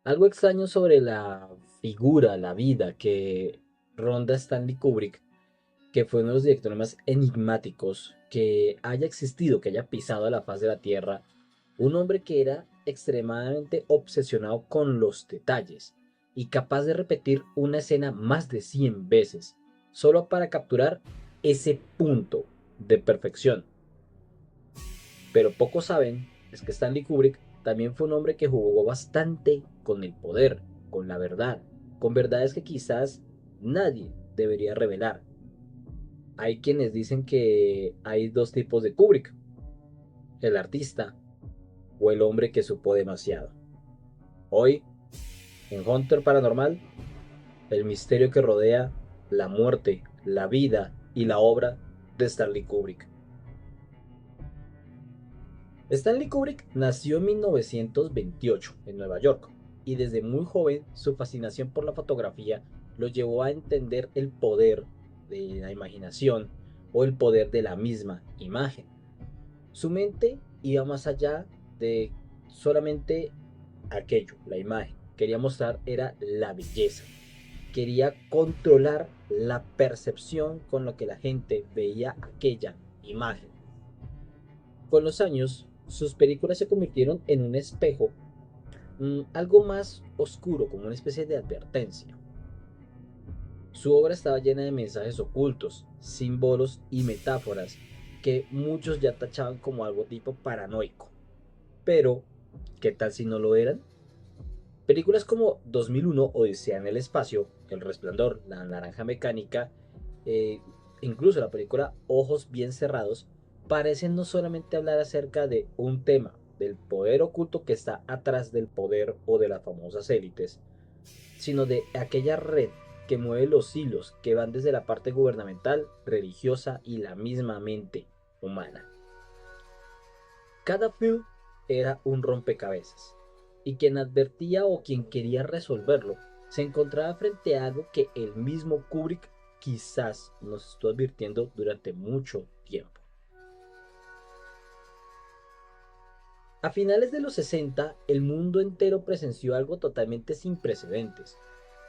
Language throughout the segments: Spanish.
Algo extraño sobre la figura, la vida que ronda Stanley Kubrick, que fue uno de los directores más enigmáticos que haya existido, que haya pisado la faz de la Tierra, un hombre que era extremadamente obsesionado con los detalles y capaz de repetir una escena más de 100 veces, solo para capturar ese punto de perfección. Pero pocos saben es que Stanley Kubrick también fue un hombre que jugó bastante con el poder, con la verdad, con verdades que quizás nadie debería revelar. Hay quienes dicen que hay dos tipos de Kubrick, el artista o el hombre que supo demasiado. Hoy, en Hunter Paranormal, el misterio que rodea la muerte, la vida y la obra de Stanley Kubrick. Stanley Kubrick nació en 1928 en Nueva York y desde muy joven su fascinación por la fotografía lo llevó a entender el poder de la imaginación o el poder de la misma imagen. Su mente iba más allá de solamente aquello, la imagen. Quería mostrar era la belleza. Quería controlar la percepción con lo que la gente veía aquella imagen. Con los años, sus películas se convirtieron en un espejo, algo más oscuro, como una especie de advertencia. Su obra estaba llena de mensajes ocultos, símbolos y metáforas que muchos ya tachaban como algo tipo paranoico. Pero, ¿qué tal si no lo eran? Películas como 2001 Odisea en el espacio, El Resplandor, La Naranja Mecánica, eh, incluso la película Ojos Bien Cerrados, parecen no solamente hablar acerca de un tema, del poder oculto que está atrás del poder o de las famosas élites, sino de aquella red que mueve los hilos que van desde la parte gubernamental, religiosa y la misma mente humana. Cada film era un rompecabezas, y quien advertía o quien quería resolverlo se encontraba frente a algo que el mismo Kubrick quizás nos estuvo advirtiendo durante mucho tiempo. A finales de los 60, el mundo entero presenció algo totalmente sin precedentes.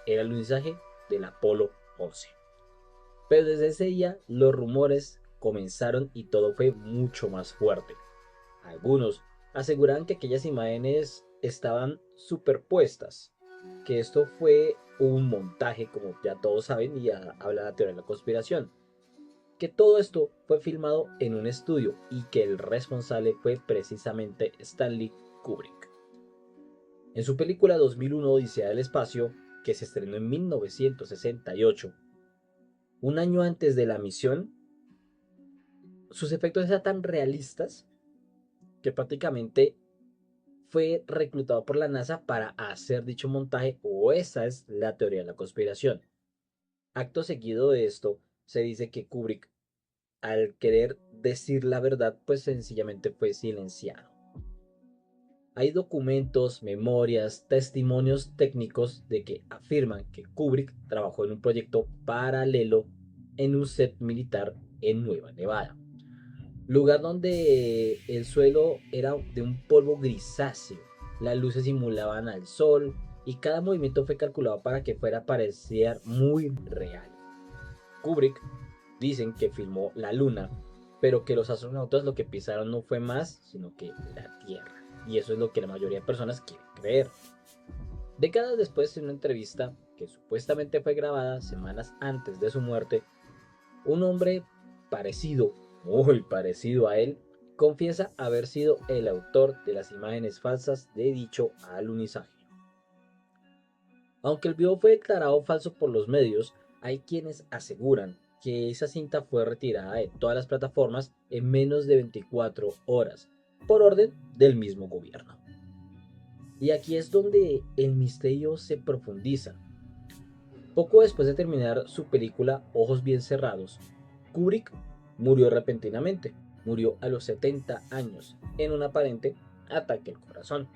Era el alunizaje del Apolo 11. Pero desde ese día los rumores comenzaron y todo fue mucho más fuerte. Algunos aseguraban que aquellas imágenes estaban superpuestas, que esto fue un montaje, como ya todos saben, y ya habla la teoría de la conspiración, que todo esto fue filmado en un estudio y que el responsable fue precisamente Stanley Kubrick. En su película 2001 Odisea del Espacio, que se estrenó en 1968, un año antes de la misión, sus efectos eran tan realistas que prácticamente fue reclutado por la NASA para hacer dicho montaje, o esa es la teoría de la conspiración. Acto seguido de esto, se dice que Kubrick, al querer decir la verdad, pues sencillamente fue silenciado. Hay documentos, memorias, testimonios técnicos de que afirman que Kubrick trabajó en un proyecto paralelo en un set militar en Nueva Nevada, lugar donde el suelo era de un polvo grisáceo, las luces simulaban al sol y cada movimiento fue calculado para que fuera a parecer muy real. Kubrick dicen que filmó la luna, pero que los astronautas lo que pisaron no fue más, sino que la Tierra. Y eso es lo que la mayoría de personas quieren creer. Décadas después, en una entrevista que supuestamente fue grabada semanas antes de su muerte, un hombre parecido, muy parecido a él, confiesa haber sido el autor de las imágenes falsas de dicho alunizaje. Aunque el video fue declarado falso por los medios, hay quienes aseguran que esa cinta fue retirada de todas las plataformas en menos de 24 horas, por orden del mismo gobierno. Y aquí es donde el misterio se profundiza. Poco después de terminar su película Ojos Bien Cerrados, Kubrick murió repentinamente. Murió a los 70 años en un aparente ataque al corazón.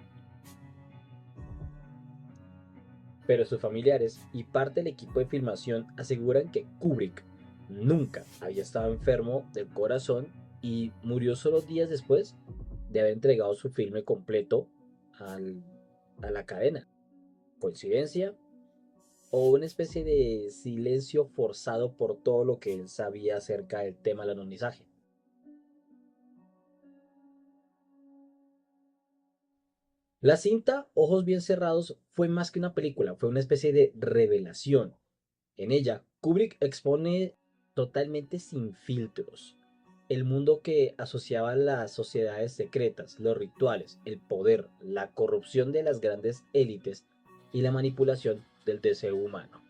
Pero sus familiares y parte del equipo de filmación aseguran que Kubrick nunca había estado enfermo del corazón y murió solo días después de haber entregado su filme completo al- a la cadena. ¿Coincidencia? ¿O una especie de silencio forzado por todo lo que él sabía acerca del tema del alunizaje? La cinta Ojos Bien Cerrados fue más que una película, fue una especie de revelación. En ella, Kubrick expone totalmente sin filtros el mundo que asociaba las sociedades secretas, los rituales, el poder, la corrupción de las grandes élites y la manipulación del deseo humano.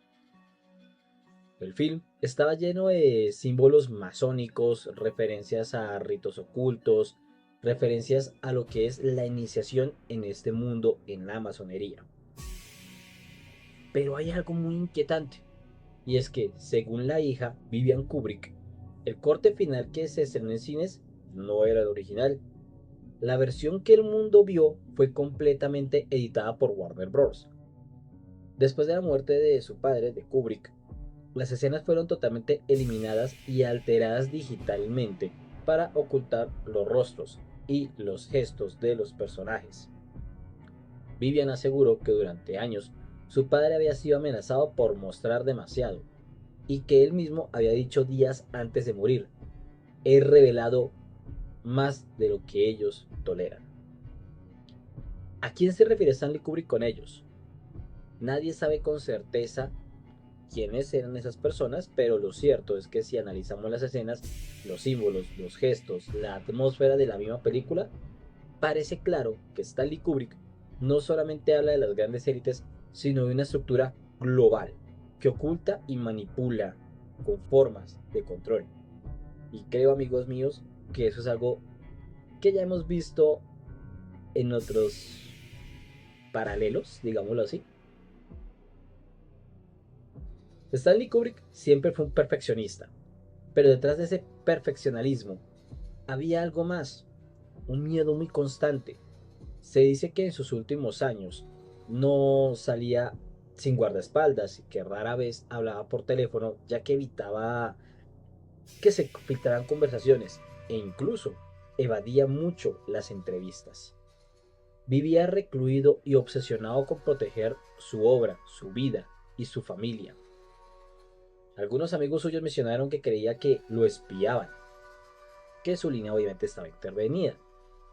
El film estaba lleno de símbolos masónicos, referencias a ritos ocultos, referencias a lo que es la iniciación en este mundo en la masonería. Pero hay algo muy inquietante, y es que, según la hija Vivian Kubrick, el corte final que se estrenó en cines no era el original. La versión que el mundo vio fue completamente editada por Warner Bros. Después de la muerte de su padre, de Kubrick, las escenas fueron totalmente eliminadas y alteradas digitalmente para ocultar los rostros y los gestos de los personajes. Vivian aseguró que durante años su padre había sido amenazado por mostrar demasiado y que él mismo había dicho días antes de morir: he revelado más de lo que ellos toleran. ¿A quién se refiere Stanley Kubrick con ellos? Nadie sabe con certeza quiénes eran esas personas, pero lo cierto es que si analizamos las escenas, los símbolos, los gestos, la atmósfera de la misma película, parece claro que Stanley Kubrick no solamente habla de las grandes élites, sino de una estructura global que oculta y manipula con formas de control. Y creo, amigos míos, que eso es algo que ya hemos visto en otros paralelos, digámoslo así. Stanley Kubrick siempre fue un perfeccionista, pero detrás de ese perfeccionalismo había algo más, un miedo muy constante. Se dice que en sus últimos años no salía sin guardaespaldas y que rara vez hablaba por teléfono, ya que evitaba que se filtraran conversaciones e incluso evadía mucho las entrevistas. Vivía recluido y obsesionado con proteger su obra, su vida y su familia. Algunos amigos suyos mencionaron que creía que lo espiaban, que su línea obviamente estaba intervenida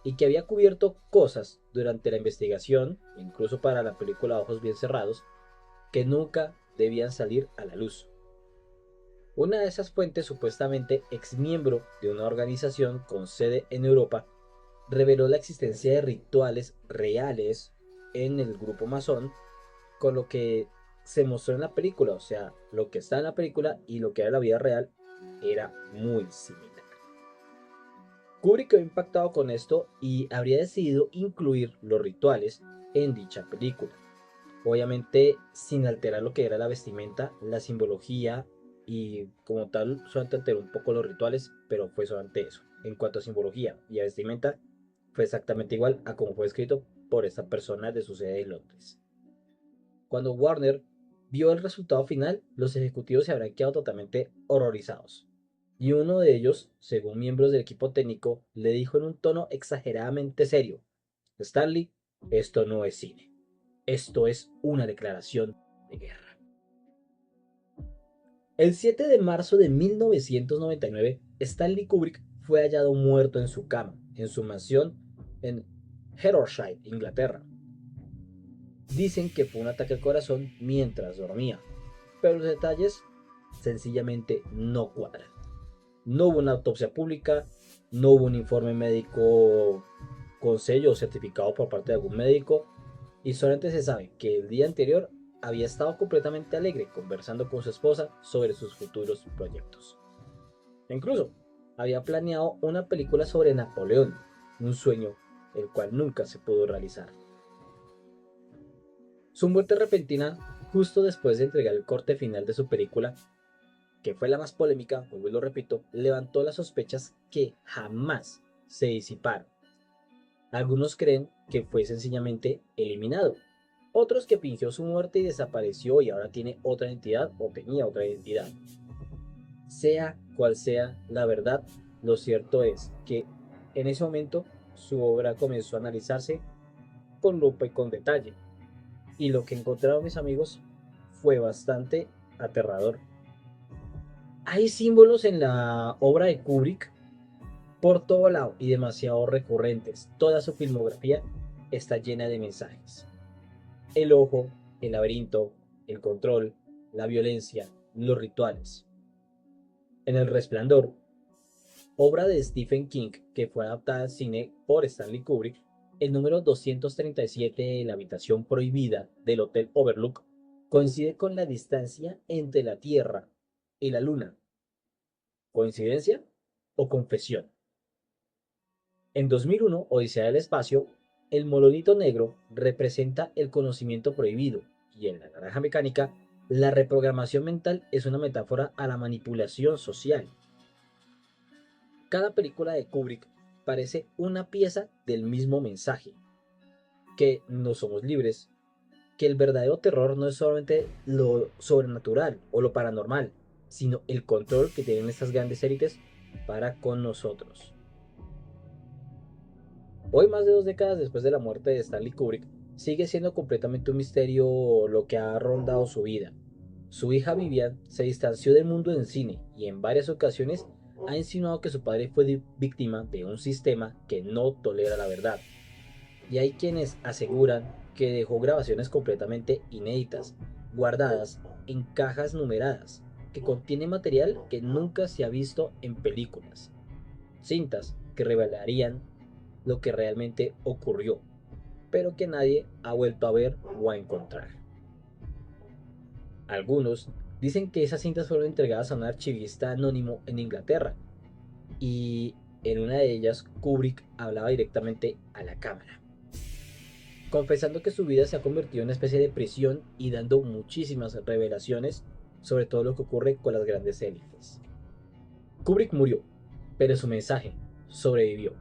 y que había cubierto cosas durante la investigación, incluso para la película Ojos Bien Cerrados, que nunca debían salir a la luz. Una de esas fuentes, supuestamente ex miembro de una organización con sede en Europa, reveló la existencia de rituales reales en el grupo masón, con lo que se mostró en la película, o sea, lo que está en la película y lo que era la vida real era muy similar. Kubrick quedó impactado con esto y habría decidido incluir los rituales en dicha película. Obviamente sin alterar lo que era la vestimenta, la simbología y como tal solamente alteró un poco los rituales, pero fue solamente eso. En cuanto a simbología y a vestimenta, fue exactamente igual a como fue escrito por esta persona de su sede en Londres. Cuando Warner vio el resultado final, los ejecutivos se habrán quedado totalmente horrorizados. Y uno de ellos, según miembros del equipo técnico, le dijo en un tono exageradamente serio: Stanley, esto no es cine. Esto es una declaración de guerra. El 7 de marzo de 1999, Stanley Kubrick fue hallado muerto en su cama, en su mansión en Hertfordshire, Inglaterra. Dicen que fue un ataque al corazón mientras dormía, pero los detalles sencillamente no cuadran. No hubo una autopsia pública, no hubo un informe médico con sello o certificado por parte de algún médico, y solamente se sabe que el día anterior había estado completamente alegre conversando con su esposa sobre sus futuros proyectos. E incluso había planeado una película sobre Napoleón, un sueño el cual nunca se pudo realizar. Su muerte repentina, justo después de entregar el corte final de su película, que fue la más polémica, vuelvo y lo repito, levantó las sospechas que jamás se disiparon. Algunos creen que fue sencillamente eliminado, otros que fingió su muerte y desapareció y ahora tiene otra identidad o tenía otra identidad. Sea cual sea la verdad, lo cierto es que en ese momento su obra comenzó a analizarse con lupa y con detalle. y lo que encontraron mis amigos fue bastante aterrador. Hay símbolos en la obra de Kubrick por todo lado y demasiado recurrentes. Toda su filmografía está llena de mensajes. El ojo, el laberinto, el control, la violencia, los rituales. En El Resplandor, obra de Stephen King que fue adaptada al cine por Stanley Kubrick, el número 237 de la habitación prohibida del Hotel Overlook coincide con la distancia entre la Tierra y la Luna. ¿Coincidencia o confesión? En 2001, Odisea del Espacio, el monolito negro representa el conocimiento prohibido y en La Naranja Mecánica, la reprogramación mental es una metáfora a la manipulación social. Cada película de Kubrick parece una pieza del mismo mensaje, que no somos libres, que el verdadero terror no es solamente lo sobrenatural o lo paranormal, sino el control que tienen estas grandes élites para con nosotros. Hoy, más de 2 décadas después de la muerte de Stanley Kubrick, sigue siendo completamente un misterio lo que ha rondado su vida. Su hija Vivian se distanció del mundo del cine y en varias ocasiones ha insinuado que su padre fue víctima de un sistema que no tolera la verdad. Y hay quienes aseguran que dejó grabaciones completamente inéditas, guardadas en cajas numeradas, que contienen material que nunca se ha visto en películas. Cintas que revelarían lo que realmente ocurrió, pero que nadie ha vuelto a ver o a encontrar. Algunos dicen que esas cintas fueron entregadas a un archivista anónimo en Inglaterra, y en una de ellas Kubrick hablaba directamente a la cámara, confesando que su vida se ha convertido en una especie de prisión y dando muchísimas revelaciones sobre todo lo que ocurre con las grandes élites. Kubrick murió, pero su mensaje sobrevivió.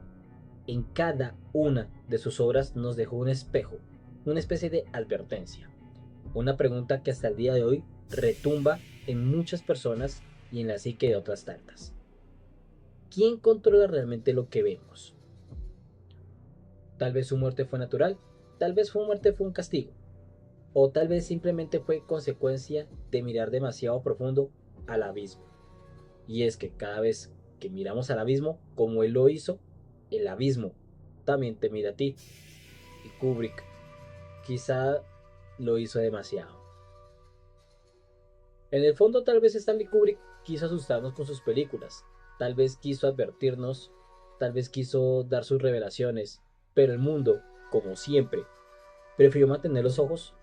En cada una de sus obras nos dejó un espejo, una especie de advertencia, una pregunta que hasta el día de hoy retumba en muchas personas y en la psique de otras tantas. ¿Quién controla realmente lo que vemos? Tal vez su muerte fue natural, tal vez su muerte fue un castigo, o tal vez simplemente fue consecuencia de mirar demasiado profundo al abismo. Y es que cada vez que miramos al abismo, como él lo hizo, el abismo también te mira a ti. Y Kubrick quizá lo hizo demasiado. En el fondo, tal vez Stanley Kubrick quiso asustarnos con sus películas, tal vez quiso advertirnos, tal vez quiso dar sus revelaciones, pero el mundo, como siempre, prefirió mantener los ojos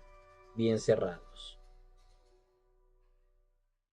bien cerrados.